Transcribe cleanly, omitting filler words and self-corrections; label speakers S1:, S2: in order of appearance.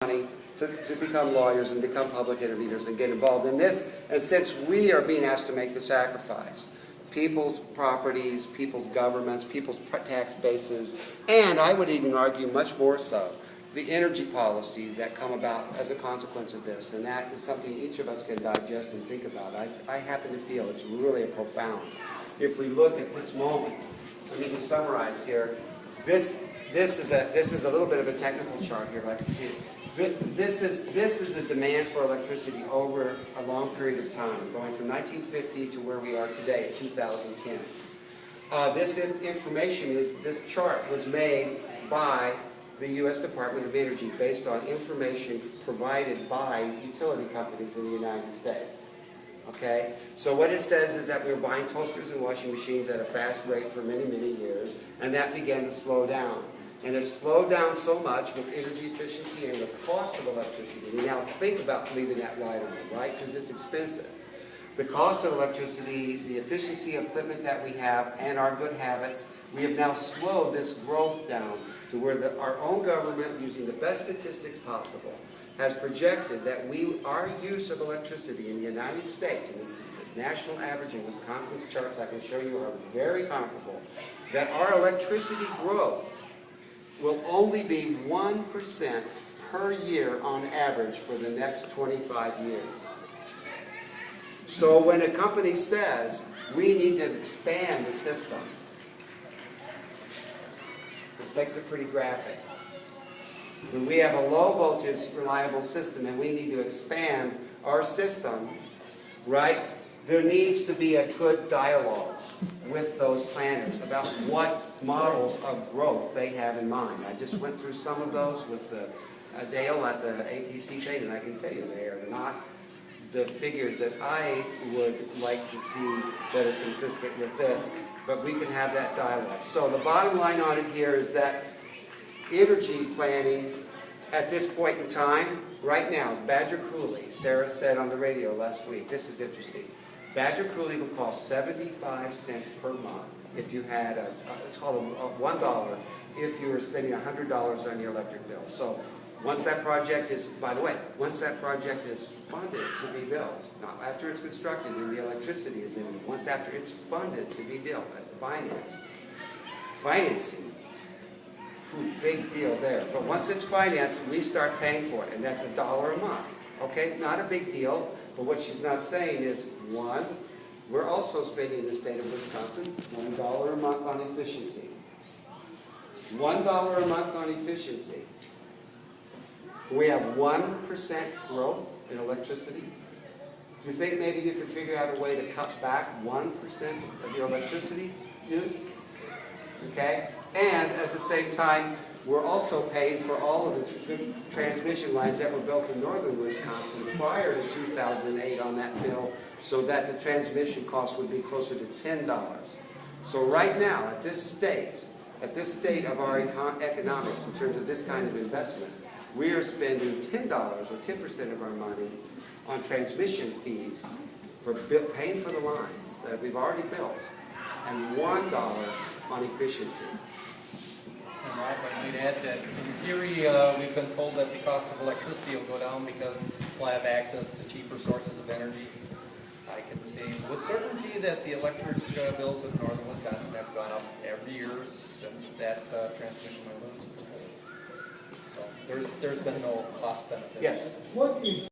S1: money to become lawyers and become public interveners and get involved in this. And since we are being asked to make the sacrifice, people's properties, people's governments, people's tax bases, and I would even argue much more so, the energy policies that come about as a consequence of this. And that is something each of us can digest and think about. I happen to feel it's really profound. If we look at this moment, I mean to summarize here, this is a little bit of a technical chart here, if I can see it. This is the demand for electricity over a long period of time, going from 1950 to where we are today, 2010. This chart was made by the U.S. Department of Energy based on information provided by utility companies in the United States. Okay? So what it says is that we were buying toasters and washing machines at a fast rate for many, many years, and that began to slow down. And it slowed down so much with energy efficiency and the cost of electricity. We now think about leaving that light on, right? Because it's expensive. The cost of electricity, the efficiency of equipment that we have, and our good habits, we have now slowed this growth down to where our own government, using the best statistics possible, has projected that our use of electricity in the United States, and this is the national average in Wisconsin's charts I can show you are very comparable, that our electricity growth will only be 1% per year on average for the next 25 years. So when a company says, we need to expand the system, this makes it pretty graphic. When we have a low voltage reliable system and we need to expand our system, right, there needs to be a good dialogue with those planners about what models of growth they have in mind. I just went through some of those with Dale at the ATC thing, and I can tell you they are not the figures that I would like to see that are consistent with this, but we can have that dialogue. So the bottom line on it here is that energy planning at this point in time, right now, Badger Coulee, Sarah said on the radio last week, this is interesting, Badger Coulee will cost 75 cents per month if you had it's called a $1 if you were spending $100 on your electric bill. So once that project is, by the way, once that project is funded to be built, not after it's constructed and the electricity is in, once after it's funded to be built and financing, big deal there. But once it's financed, we start paying for it, and that's $1 a month. Okay, not a big deal, but what she's not saying is, one, we're also spending in the state of Wisconsin $1 a month on efficiency. $1 a month on efficiency. We have 1% growth in electricity. Do you think maybe you could figure out a way to cut back 1% of your electricity use? Okay? And at the same time, we're also paying for all of the transmission lines that were built in northern Wisconsin prior to 2008 on that bill, so that the transmission cost would be closer to $10. So right now, at this state of our economics in terms of this kind of investment, we are spending $10 or 10% of our money on transmission fees for paying for the lines that we've already built, and $1 on efficiency.
S2: And Rob, I might add that in theory, we've been told that the cost of electricity will go down because we'll have access to cheaper sources of energy. I can say with certainty that the electric bills in northern Wisconsin have gone up every year since that transmission line was proposed. So there's been no cost benefit.
S1: Yes.
S3: What